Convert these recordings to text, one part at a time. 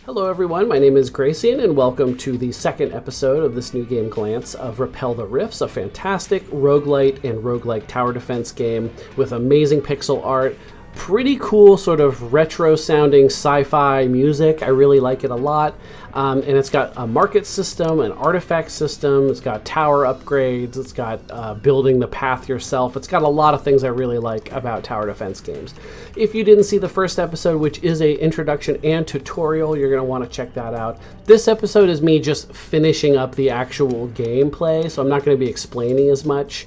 Hello everyone, my name is Grayson and welcome to the second episode of this new game glance of Repel the Rifts, a fantastic roguelite and roguelike tower defense game with amazing pixel art, pretty cool sort of retro sounding sci-fi music. I really like it a lot. And it's got a market system, an artifact system, it's got tower upgrades, it's got building the path yourself. It's got a lot of things I really like about tower defense games. If you didn't see the first episode, which is a introduction and tutorial, you're going to want to check that out. This episode is me just finishing up the actual gameplay, so I'm not going to be explaining as much,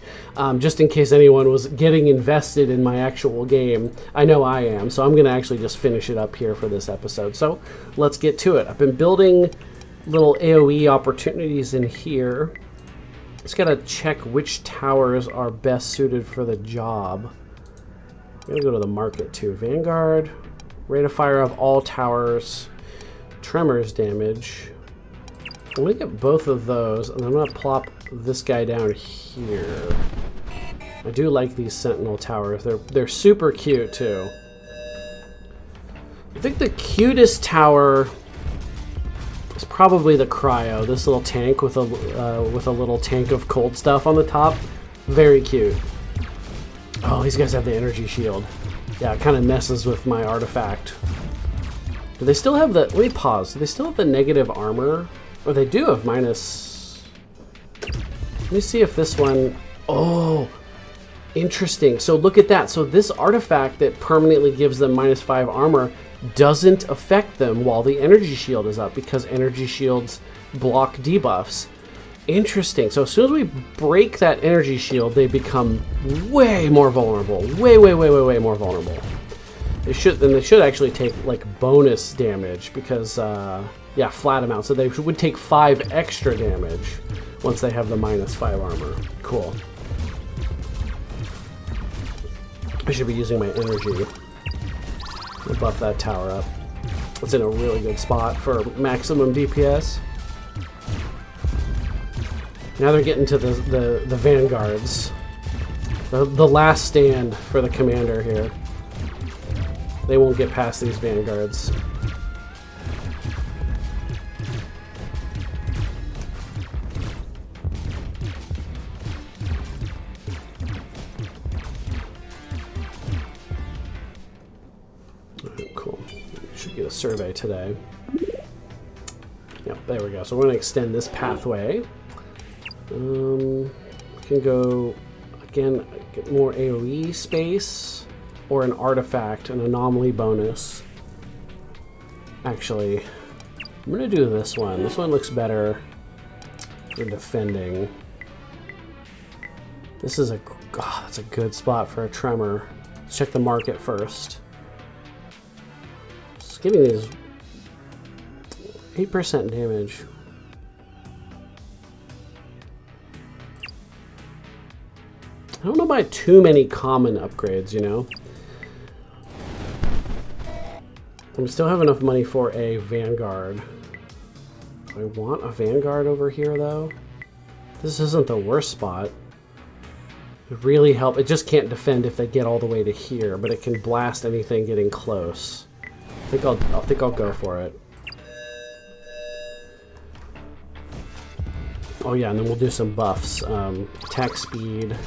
just in case anyone was getting invested in my actual game. I know I am, so I'm going to actually just finish it up here for this episode. So let's get to it. I've been building little AoE opportunities in here. Just gotta check which towers are best suited for the job. I'm gonna go to the market too. Vanguard, rate of fire of all towers, tremors damage. I'm gonna get both of those, and I'm gonna plop this guy down here. I do like these sentinel towers. They're super cute too. I think the cutest tower is probably the cryo. This little tank with a little tank of cold stuff on the top. Very cute. Oh, these guys have the energy shield. Yeah, it kind of messes with my artifact. Do they still have the... Let me pause. Do they still have the negative armor? Or they do have minus... Let me see if this one... Oh, interesting. So look at that. So this artifact that permanently gives them -5 armor doesn't affect them while the energy shield is up because energy shields block debuffs. Interesting. So as soon as we break that energy shield, they become way more vulnerable. Way more vulnerable. They should actually take like bonus damage because yeah, flat amount. So they would take 5 extra damage once they have the -5 armor. Cool. I should be using my energy. We'll buff that tower up. It's in a really good spot for maximum DPS. Now they're getting to the vanguards. The last stand for the commander here. They won't get past these vanguards. Cool. Should get a survey today. Yep, there we go. So we're going to extend this pathway. We can go, again, get more AoE space or an artifact, an anomaly bonus. Actually, I'm going to do this one. This one looks better for defending. This is that's a good spot for a tremor. Let's check the market first. Giving these 8% damage. I don't know about too many common upgrades, you know. I still have enough money for a vanguard. Do I want a vanguard over here though? This isn't the worst spot. It really helps. It just can't defend if they get all the way to here, but it can blast anything getting close. I think I'll go for it. Oh yeah, and then we'll do some buffs. Attack speed,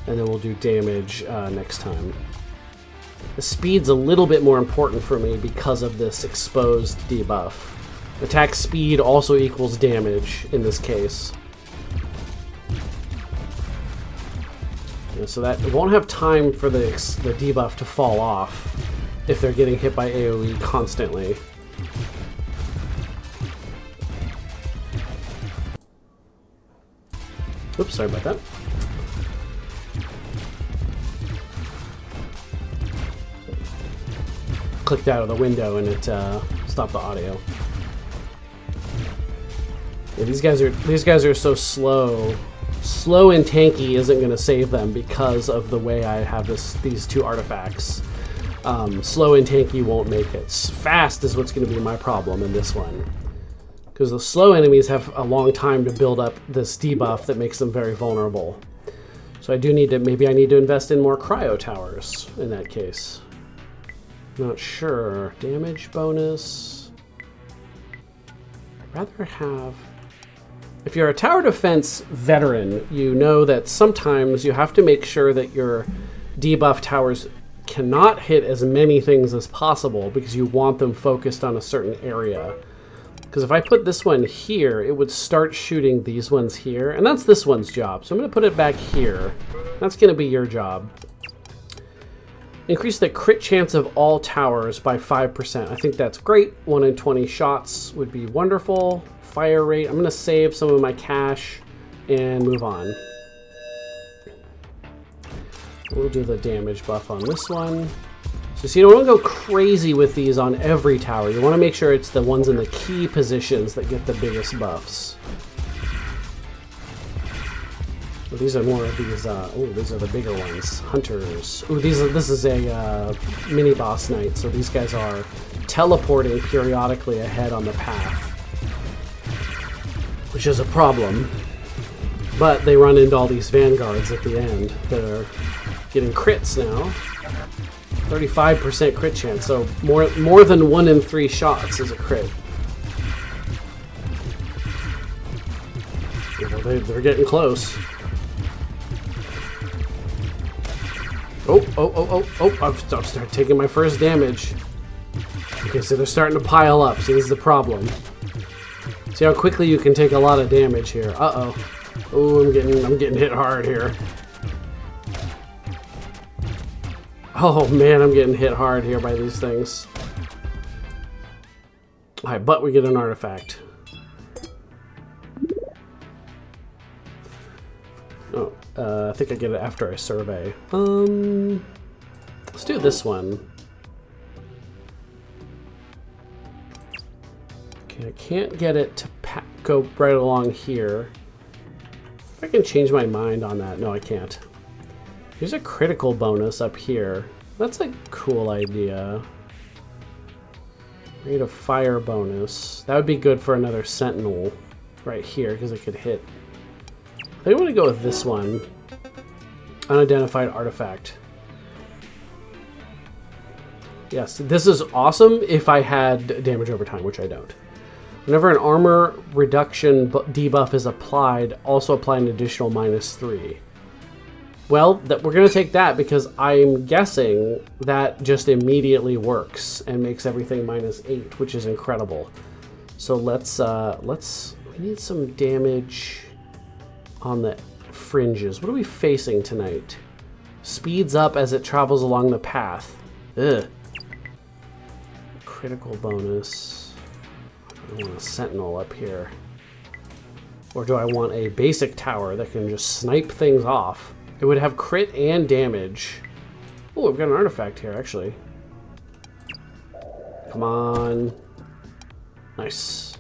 and then we'll do damage next time. The speed's a little bit more important for me because of this exposed debuff. Attack speed also equals damage in this case. Yeah, so that it won't have time for the debuff to fall off if they're getting hit by AoE constantly. Oops, sorry about that. Clicked out of the window and it stopped the audio. Yeah, these guys are so slow. Slow and tanky isn't going to save them because of the way I have these two artifacts. Slow and tanky won't make it. Fast is what's going to be my problem in this one. Because the slow enemies have a long time to build up this debuff that makes them very vulnerable. So I do need to, maybe I need to invest in more cryo towers in that case. Not sure. Damage bonus. rather have... If you're a tower defense veteran, you know that sometimes you have to make sure that your debuff towers cannot hit as many things as possible because you want them focused on a certain area. Because if I put this one here, it would start shooting these ones here, and that's this one's job. So I'm going to put it back here. That's going to be your job. Increase the crit chance of all towers by 5%. I think that's great. 1 in 20 shots would be wonderful. Fire rate. I'm going to save some of my cash and move on. We'll do the damage buff on this one. So you don't want to go crazy with these on every tower. You want to make sure it's the ones in the key positions that get the biggest buffs. Well, these are more of these, oh, these are the bigger ones. Hunters. Oh, this is a mini boss knight, so these guys are teleporting periodically ahead on the path, which is a problem. But they run into all these vanguards at the end that are getting crits now. 35% crit chance, so more than 1 in 3 shots is a crit. They're getting close. I've started taking my first damage. Okay, so they're starting to pile up, so this is the problem. See how quickly you can take a lot of damage here. Uh-oh. Oh, I'm getting hit hard here. Oh man, I'm getting hit hard here by these things. Alright, but we get an artifact. Oh, I think I get it after I survey. Let's do this one. Okay, I can't get it to go right along here. If I can change my mind on that. No, I can't. Here's a critical bonus up here. That's a cool idea. Rate of fire bonus. That would be good for another sentinel right here because it could hit. I think I want to go with this one. Unidentified artifact. Yes, this is awesome if I had damage over time, which I don't. Whenever an armor reduction debuff is applied, also apply an additional -3. Well, we're going to take that because I'm guessing that just immediately works and makes everything -8, which is incredible. So we need some damage on the fringes. What are we facing tonight? Speeds up as it travels along the path. Ugh. Critical bonus. I want a sentinel up here. Or do I want a basic tower that can just snipe things off? It would have crit and damage. Oh, I've got an artifact here, actually. Come on. Nice.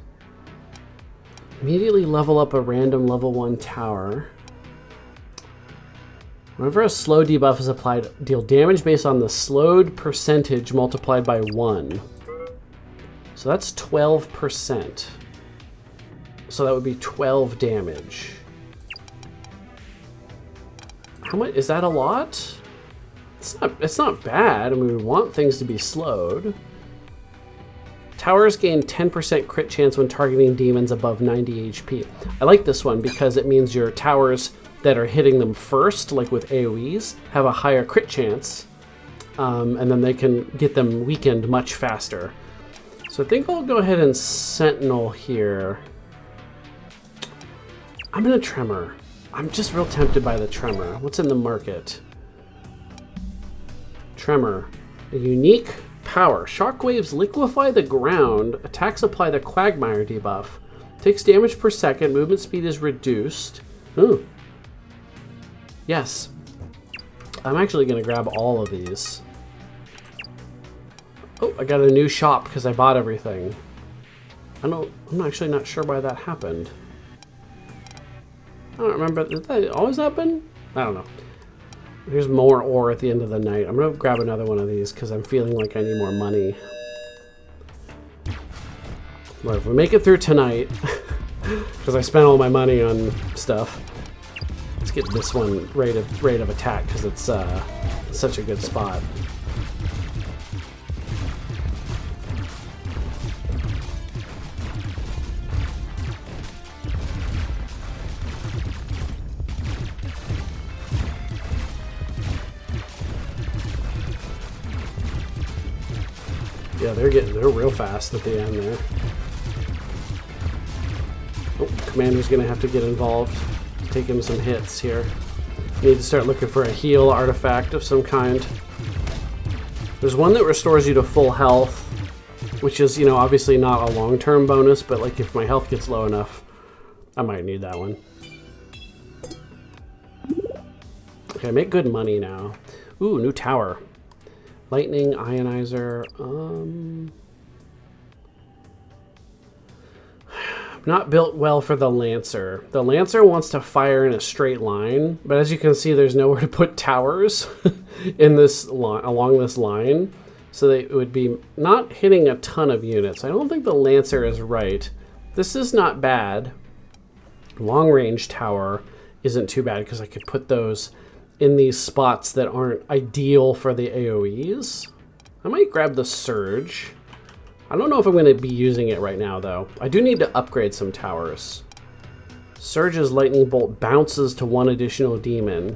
Immediately level up a random level 1 tower. Whenever a slow debuff is applied, deal damage based on the slowed percentage multiplied by 1. So that's 12%. So that would be 12 damage. How much is that? A lot? It's not bad. I mean, we want things to be slowed. Towers gain 10% crit chance when targeting demons above 90 HP. I like this one because it means your towers that are hitting them first, like with AoEs, have a higher crit chance, and then they can get them weakened much faster. So I think I'll go ahead and Sentinel here. I'm gonna Tremor. I'm just real tempted by the Tremor. What's in the market? Tremor. A unique power. Shockwaves liquefy the ground. Attacks apply the Quagmire debuff. Takes damage per second. Movement speed is reduced. Ooh. Yes. I'm actually going to grab all of these. Oh, I got a new shop because I bought everything. I'm actually not sure why that happened. I don't remember. Did that always happen? I don't know. Here's more ore at the end of the night. I'm going to grab another one of these because I'm feeling like I need more money. Well, if we make it through tonight, because I spent all my money on stuff, let's get this one rate of attack because it's such a good spot. Yeah, they're real fast at the end there. Oh, Commander's gonna have to get involved. Take him some hits here. Need to start looking for a heal artifact of some kind. There's one that restores you to full health, which is, you know, obviously not a long-term bonus, but like if my health gets low enough, I might need that one. Okay, make good money now. Ooh, new tower. Lightning, ionizer, not built well for the Lancer. The Lancer wants to fire in a straight line, but as you can see, there's nowhere to put towers in this along this line, so they would be not hitting a ton of units. I don't think the Lancer is right. This is not bad. Long range tower isn't too bad because I could put those in these spots that aren't ideal for the AoEs. I might grab the Surge. I don't know if I'm going to be using it right now, though. I do need to upgrade some towers. Surge's Lightning Bolt bounces to 1 additional demon.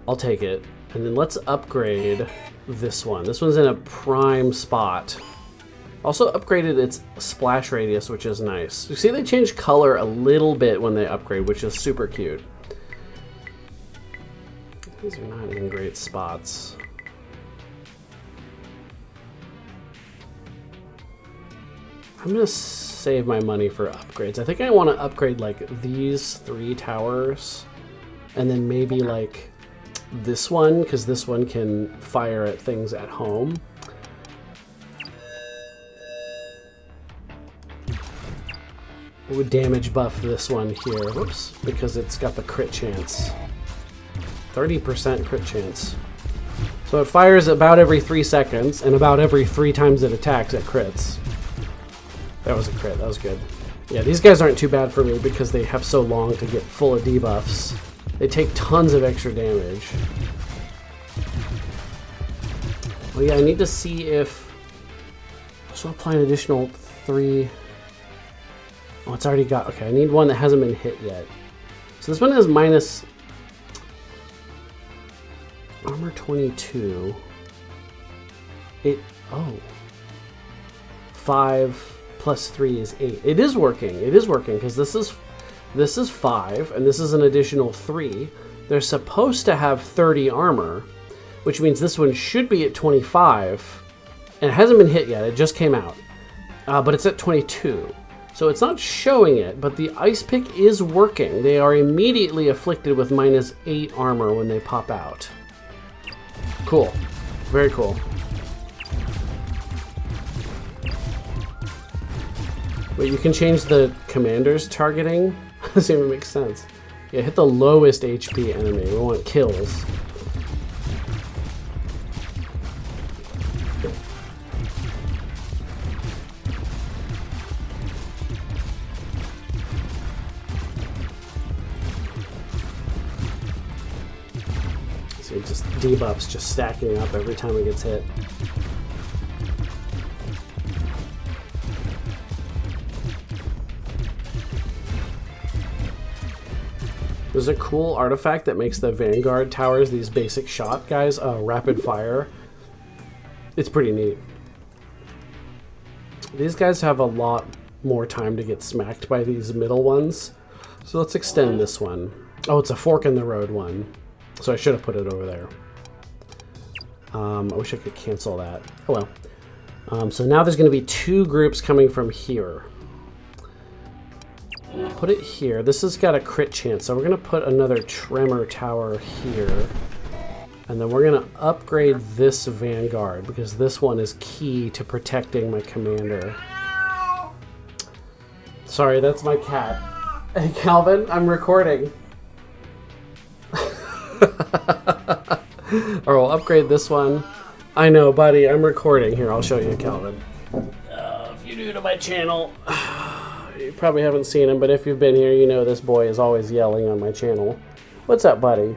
I'll take it. And then let's upgrade this one. This one's in a prime spot. Also upgraded its splash radius, which is nice. You see they change color a little bit when they upgrade, which is super cute. These are not in great spots. I'm gonna save my money for upgrades. I think I want to upgrade like these 3 towers, and then maybe like this one, because this one can fire at things at home. It would damage buff this one here, whoops, because it's got the crit chance. 30% crit chance. So it fires about every 3 seconds, and about every 3 times it attacks, it crits. That was a crit, that was good. Yeah, these guys aren't too bad for me because they have so long to get full of debuffs. They take tons of extra damage. Oh yeah, I need to see if... So apply an additional 3... Oh, it's already got... Okay, I need one that hasn't been hit yet. So this one has minus... Armor 22. Oh. 5 plus 3 is 8. It is working. It is working because this is 5 and this is an additional 3. They're supposed to have 30 armor, which means this one should be at 25, and it hasn't been hit yet. It just came out, but it's at 22. So it's not showing it, but the ice pick is working. They are immediately afflicted with minus 8 armor when they pop out. Cool. Very cool. Wait, you can change the commander's targeting? Doesn't even make sense. Yeah, hit the lowest HP enemy. We want kills. So just debuffs just stacking up every time it gets hit. There's a cool artifact that makes the Vanguard towers, these basic shot guys, rapid fire. It's pretty neat. These guys have a lot more time to get smacked by these middle ones. So let's extend this one. Oh, it's a fork in the road one. So I should have put it over there. I wish I could cancel that. Oh well. So now there's going to be 2 groups coming from here. Put it here. This has got a crit chance, so we're going to put another Tremor Tower here. And then we're going to upgrade this Vanguard, because this one is key to protecting my commander. Sorry, that's my cat. Hey, Calvin, I'm recording. Or we'll upgrade this one. I know, buddy, I'm recording. Here, I'll show you, Calvin. If you're new to my channel... You probably haven't seen him, but if you've been here, you know this boy is always yelling on my channel. What's up, buddy?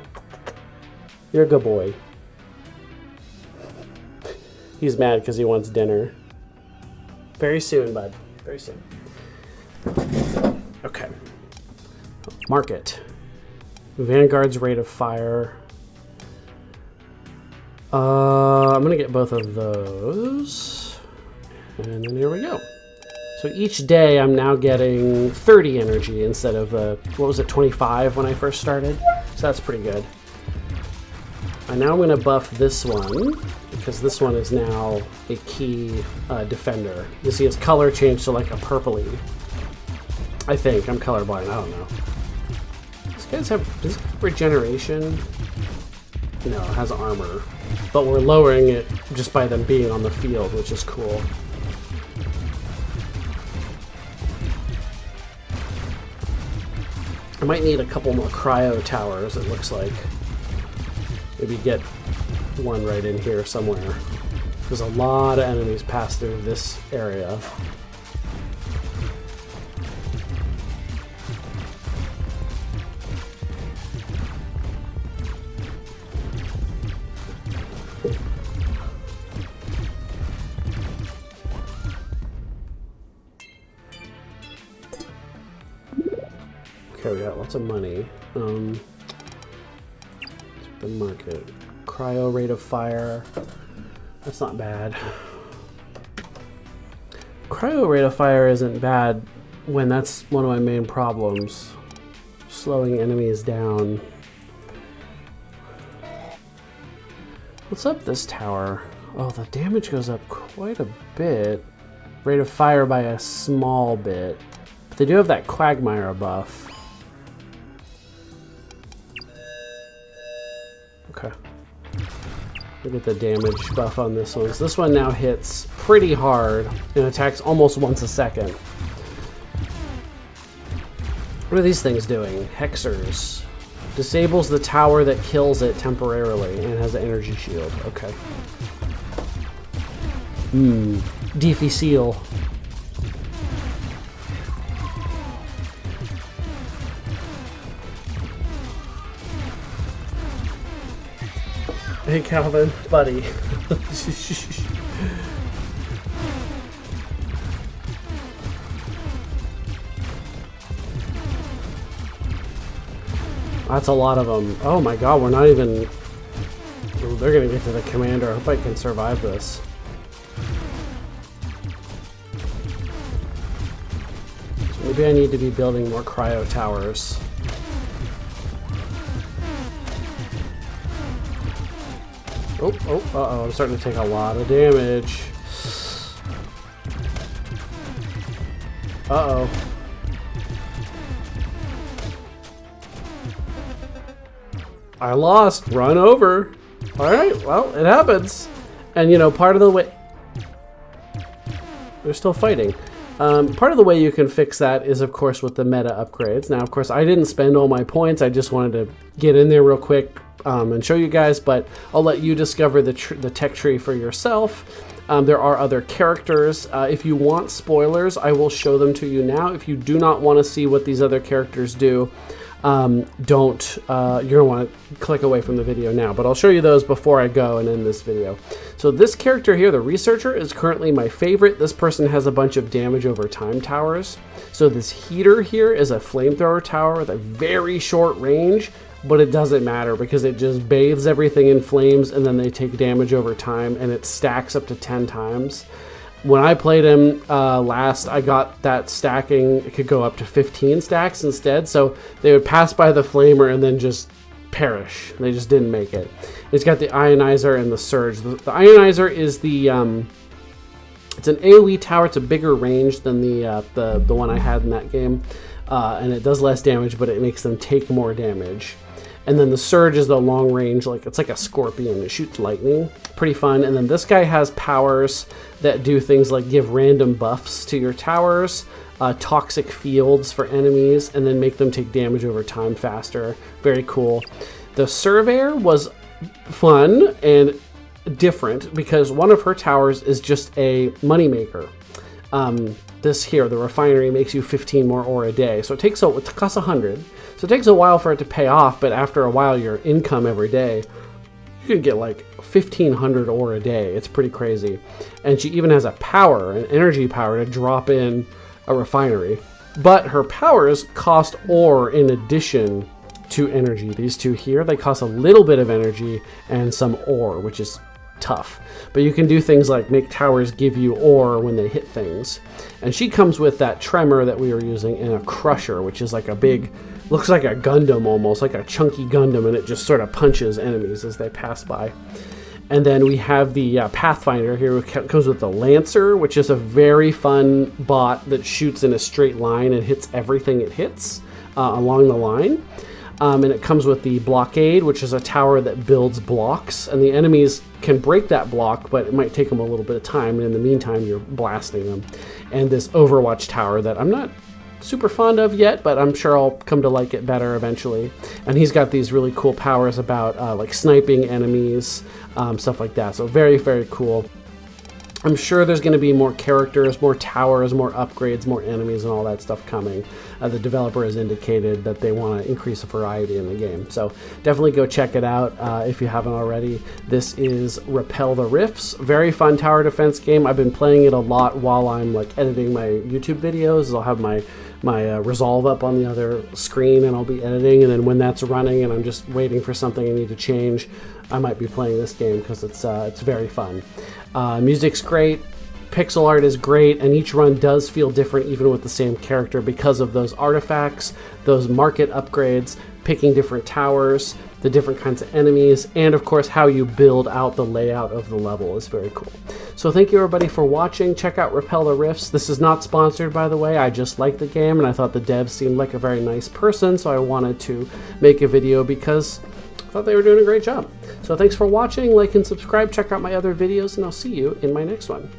You're a good boy. He's mad because he wants dinner. Very soon, bud. Very soon. Okay. Market. Vanguard's rate of fire. I'm gonna get both of those. And then here we go. So each day I'm now getting 30 energy instead of, what was it, 25 when I first started? So that's pretty good. And now I'm going to buff this one, because this one is now a key defender. You see its color change to like a purpley. I think. I'm colorblind. I don't know. Does it have regeneration? No, it has armor. But we're lowering it just by them being on the field, which is cool. I might need a couple more cryo towers, it looks like. Maybe get one right in here somewhere. There's a lot of enemies pass through this area. Okay, we got lots of money. The market. Cryo rate of fire. That's not bad. Cryo rate of fire isn't bad when that's one of my main problems. Slowing enemies down. What's up this tower? Oh, the damage goes up quite a bit. Rate of fire by a small bit. But they do have that Quagmire buff. Okay. Look at the damage buff on this one. So this one now hits pretty hard and attacks almost once a second. What are these things doing? Hexers. Disables the tower that kills it temporarily and has an energy shield. Okay. Difficile. Hey Calvin, buddy. That's a lot of them. Oh my god, we're not even... Ooh, they're gonna get to the commander. I hope I can survive this. So maybe I need to be building more cryo towers. Uh-oh, I'm starting to take a lot of damage. Uh-oh. I lost. Run over. Alright, well, it happens. And, you know, part of the way... They're still fighting. Part of the way you can fix that is, of course, with the meta upgrades. Now, of course, I didn't spend all my points. I just wanted to get in there real quick and show you guys, but I'll let you discover the tech tree for yourself. There are other characters. If you want spoilers, I will show them to you now. If you do not want to see what these other characters do, you're gonna want to click away from the video now, but I'll show you those before I go and end this video. So this character here, the researcher, is currently my favorite. This person has a bunch of damage over time towers. So this heater here is a flamethrower tower with a very short range, but it doesn't matter because it just bathes everything in flames and then they take damage over time and it stacks up to 10 times. When I played him last, I got that stacking. It could go up to 15 stacks instead. So they would pass by the flamer and then just perish. They just didn't make it. It's got the ionizer and the surge. The ionizer is the it's an AoE tower. It's a bigger range than the one I had in that game, and it does less damage, but it makes them take more damage. And then the surge is the long range, like it's like a scorpion. It shoots lightning. Pretty fun. And then this guy has powers that do things like give random buffs to your towers, toxic fields for enemies, and then make them take damage over time faster. Very cool. The surveyor was fun and different because one of her towers is just a moneymaker. This here, the refinery, makes you 15 more ore a day. So it costs 100. So it takes a while for it to pay off, but after a while, your income every day, you can get like 1,500 ore a day. It's pretty crazy. And she even has an energy power to drop in a refinery. But her powers cost ore in addition to energy. These two here, they cost a little bit of energy and some ore, which is tough. But you can do things like make towers give you ore when they hit things. And she comes with that tremor that we were using and a crusher, which is like a big, looks like a Gundam almost, like a chunky Gundam, and it just sort of punches enemies as they pass by. And then we have the Pathfinder here, who comes with the Lancer, which is a very fun bot that shoots in a straight line and hits everything it hits along the line. And it comes with the Blockade, which is a tower that builds blocks, and the enemies can break that block, but it might take them a little bit of time, and in the meantime you're blasting them. And this Overwatch tower that I'm not super fond of yet, but I'm sure I'll come to like it better eventually. And he's got these really cool powers about like sniping enemies, stuff like that. So very, very cool. I'm sure there's going to be more characters, more towers, more upgrades, more enemies, and all that stuff coming. The developer has indicated that they want to increase the variety in the game. So definitely go check it out if you haven't already. This is Repel the Rifts. Very fun tower defense game. I've been playing it a lot while I'm like editing my YouTube videos. I'll have my Resolve up on the other screen, and I'll be editing, and then when that's running and I'm just waiting for something I need to change, I might be playing this game because it's very fun. Music's great, pixel art is great, and each run does feel different even with the same character because of those artifacts, those market upgrades, picking different towers, the different kinds of enemies, and of course how you build out the layout of the level is very cool. So thank you everybody for watching. Check out Repel the Rifts. This is not sponsored, by the way. I just like the game, and I thought the dev seemed like a very nice person, so I wanted to make a video because I thought they were doing a great job. So thanks for watching. Like and subscribe. Check out my other videos, and I'll see you in my next one.